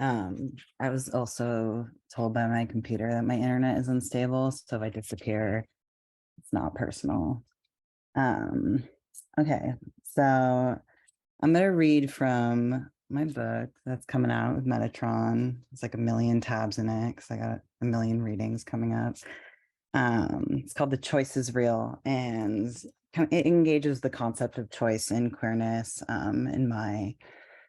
I was also told by my computer that my internet is unstable, so if I disappear, it's not personal. Um, okay, so I'm gonna read from my book that's coming out with Metatron. It's like a million tabs in it because I got a million readings coming up. It's called The Choice is Real, and it engages the concept of choice and queerness. In my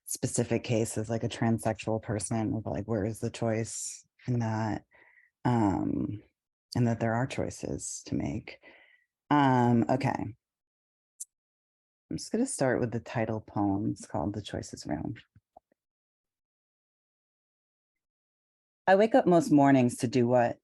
specific case as like a transsexual person, of like where is the choice in that, um, and that there are choices to make. Okay, I'm just gonna start with the title poem. It's called The Choice is Real. I wake up most mornings to do what?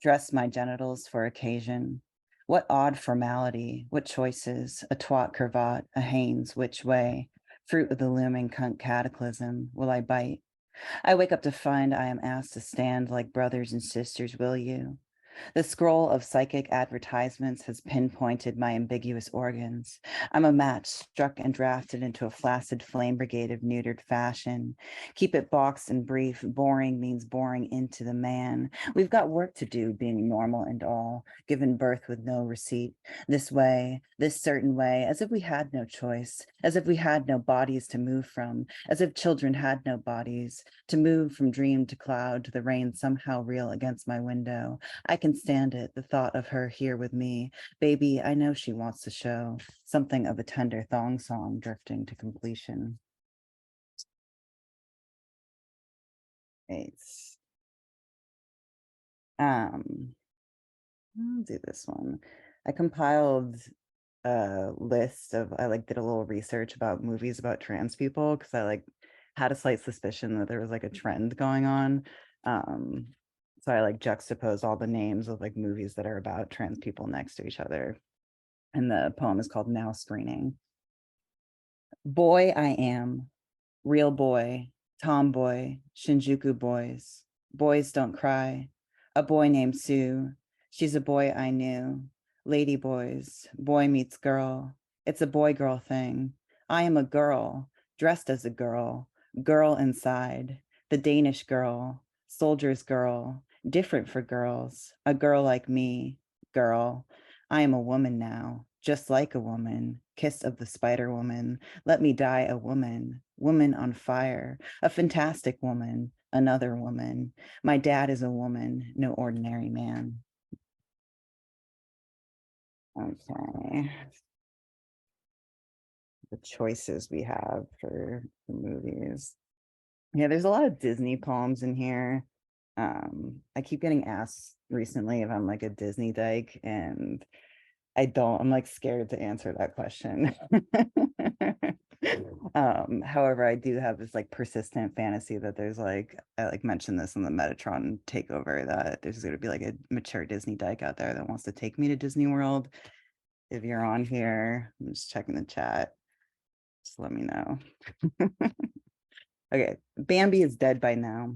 Dress my genitals for occasion. What odd formality, what choices, a twat cravat, a Hanes, which way, fruit of the looming cunt cataclysm, will I bite? I wake up to find I am asked to stand like brothers and sisters, will you? The scroll of psychic advertisements has pinpointed my ambiguous organs. I'm a match struck and drafted into a flaccid flame brigade of neutered fashion. Keep it boxed and brief. Boring means boring into the man. We've got work to do, being normal and all, given birth with no receipt. This way, this certain way, as if we had no choice, as if we had no bodies to move from, as if children had no bodies, to move from dream to cloud to the rain somehow real against my window. I can stand it, the thought of her here with me. Baby, I know she wants to show something of a tender thong song drifting to completion. It's I'll do this one. I compiled a list of, I like did a little research about movies about trans people because I like had a slight suspicion that there was like a trend going on. Um, so I like juxtaposed all the names of like movies that are about trans people next to each other. And the poem is called Now Screening. Boy I am, real boy, tomboy, Shinjuku boys. Boys don't cry. A boy named Sue. She's a boy I knew. Lady boys, boy meets girl. It's a boy girl thing. I am a girl, dressed as a girl inside. The Danish girl, soldier's girl, different for girls, a girl like me, girl. I am a woman now, just like a woman, kiss of the Spider Woman. Let me die a woman, woman on fire, a fantastic woman, another woman. My dad is a woman, no ordinary man. Okay. The choices we have for the movies. Yeah, there's a lot of Disney poems in here. I keep getting asked recently if I'm like a Disney dyke, and I'm like scared to answer that question. However, I do have this like persistent fantasy that there's like, I like mentioned this in the Metatron takeover, that there's going to be like a mature Disney dyke out there that wants to take me to Disney World. If you're on here, I'm just checking the chat. Just let me know. Okay, Bambi is dead by now.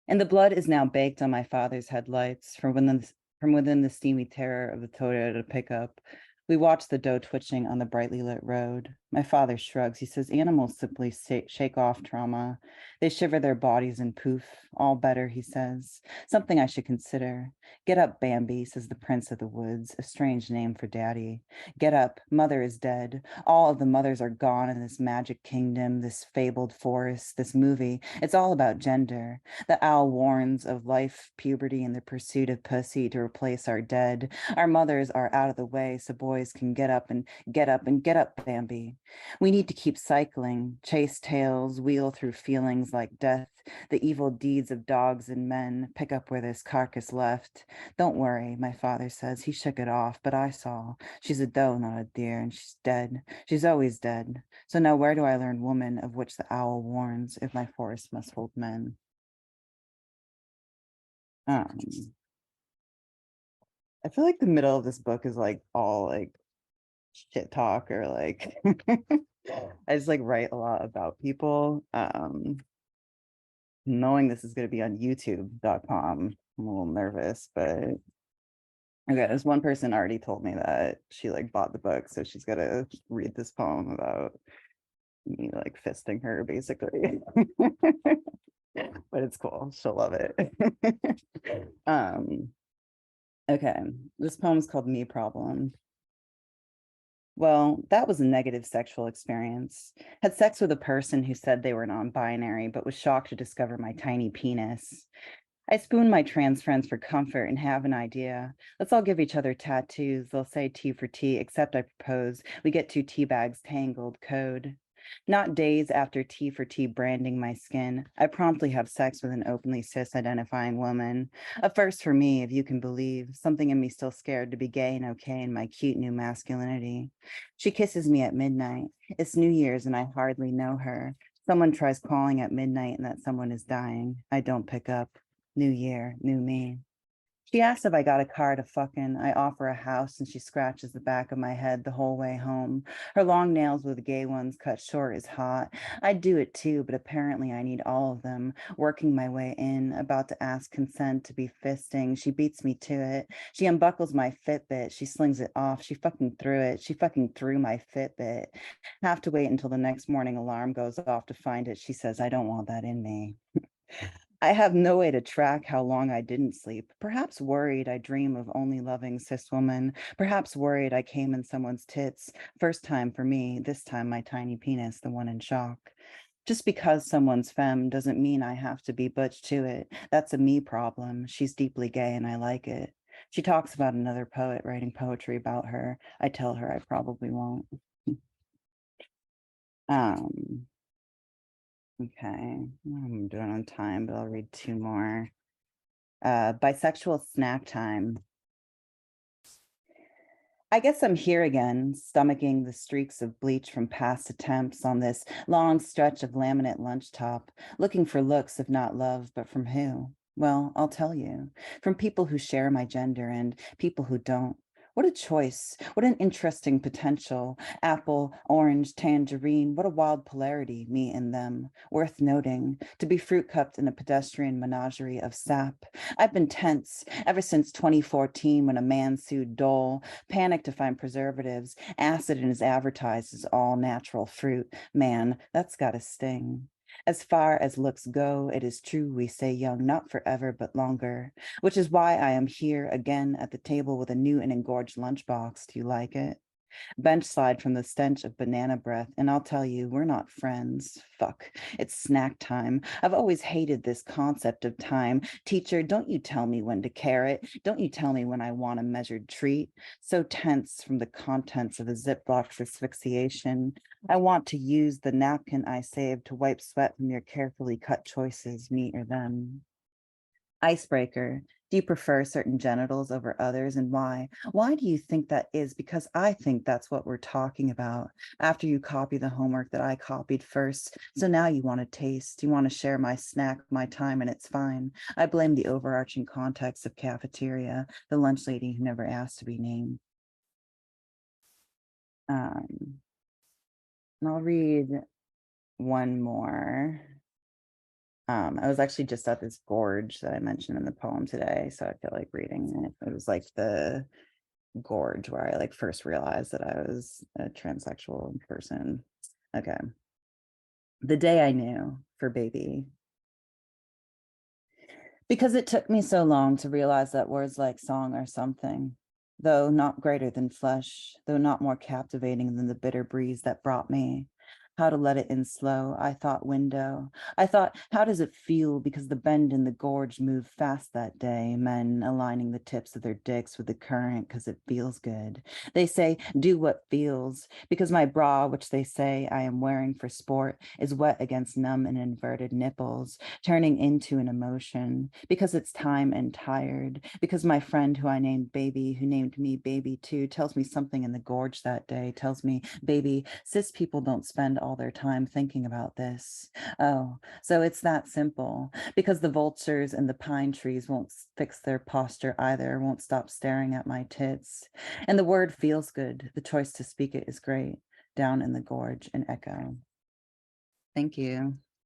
And the blood is now baked on my father's headlights from within the steamy terror of the Toyota pickup. We watch the doe twitching on the brightly lit road. My father shrugs. He says animals simply shake off trauma. They shiver their bodies and poof. All better, he says. Something I should consider. Get up, Bambi, says the prince of the woods, a strange name for daddy. Get up. Mother is dead. All of the mothers are gone in this magic kingdom, this fabled forest, this movie. It's all about gender. The owl warns of life, puberty, and the pursuit of pussy to replace our dead. Our mothers are out of the way so boys can get up and get up and get up, Bambi. We need to keep cycling, chase tails, wheel through feelings like death, the evil deeds of dogs and men, pick up where this carcass left. Don't worry, my father says. He shook it off, but I saw. She's a doe, not a deer, and she's dead. She's always dead. So now where do I learn woman, of which the owl warns, if my forest must hold men? Um, I feel like the middle of this book is like all like shit talk or like I just like write a lot about people. Knowing this is going to be on youtube.com, I'm a little nervous, but okay, there's one person already told me that she like bought the book, so she's got to read this poem about me like fisting her basically. It's cool. She'll love it. um, okay. This poem's called Me Problem. Well, that was a negative sexual experience. Had sex with a person who said they were non-binary, but was shocked to discover my tiny penis. I spoon my trans friends for comfort and have an idea. Let's all give each other tattoos. They'll say T for T, except I propose we get two tea bags tangled code. Not days after T for T branding my skin, I promptly have sex with an openly cis-identifying woman. A first for me, if you can believe, something in me still scared to be gay and okay in my cute new masculinity. She kisses me at midnight. It's New Year's and I hardly know her. Someone tries calling at midnight and that someone is dying. I don't pick up. New year, new me. She asks if I got a car to fucking. I offer a house and she scratches the back of my head the whole way home. Her long nails with gay ones cut short is hot. I'd do it too, but apparently I need all of them. Working my way in, about to ask consent to be fisting. She beats me to it. She unbuckles my Fitbit. She slings it off. She fucking threw it. She fucking threw my Fitbit. Have to wait until the next morning alarm goes off to find it. She says, I don't want that in me. I have no way to track how long I didn't sleep. Perhaps worried I dream of only loving cis women. Perhaps worried I came in someone's tits. First time for me, this time my tiny penis, the one in shock. Just because someone's femme doesn't mean I have to be butch to it. That's a me problem. She's deeply gay and I like it. She talks about another poet writing poetry about her. I tell her I probably won't. Um, okay, I'm doing on time, but I'll read two more. Bisexual snack time. I guess I'm here again, stomaching the streaks of bleach from past attempts on this long stretch of laminate lunch top, looking for looks of not love, but from who? Well, I'll tell you, from people who share my gender and people who don't. What a choice. What an interesting potential. Apple, orange, tangerine. What a wild polarity, me and them. Worth noting, to be fruit cupped in a pedestrian menagerie of sap. I've been tense ever since 2014 when a man sued Dole, panicked to find preservatives, acid in his advertised as all natural fruit. Man, that's gotta sting. As far as looks go, it is true we say young not forever but longer, which is why I am here again at the table with a new and engorged lunchbox. Do you like it? Bench slide from the stench of banana breath, and I'll tell you, we're not friends. Fuck, it's snack time. I've always hated this concept of time. Teacher, don't you tell me when to carrot. Don't you tell me when I want a measured treat. So tense from the contents of a Ziploc asphyxiation. I want to use the napkin I saved to wipe sweat from your carefully cut choices, me or them. Icebreaker. Do you prefer certain genitals over others and why? Why do you think that is? Because I think that's what we're talking about. After you copy the homework that I copied first. So now you want to taste, you want to share my snack, my time, and it's fine. I blame the overarching context of cafeteria, the lunch lady who never asked to be named. And I'll read one more. I was actually just at this gorge that I mentioned in the poem today, so I feel like reading it. It was like the gorge where I like first realized that I was a transsexual person. Okay. The day I knew for baby. Because it took me so long to realize that words like song are something, though not greater than flesh, though not more captivating than the bitter breeze that brought me. How to let it in slow. I thought window. I thought, how does it feel? Because the bend in the gorge moved fast that day, men aligning the tips of their dicks with the current because it feels good. They say, do what feels, because my bra, which they say I am wearing for sport, is wet against numb and inverted nipples, turning into an emotion, because it's time and tired, because my friend who I named Baby, who named me Baby too, tells me something in the gorge that day, tells me, baby, cis people don't spend all their time thinking about this. Oh, so it's that simple, because the vultures and the pine trees won't fix their posture either, won't stop staring at my tits. And the word feels good. The choice to speak it is great. Down in the gorge and echo. Thank you.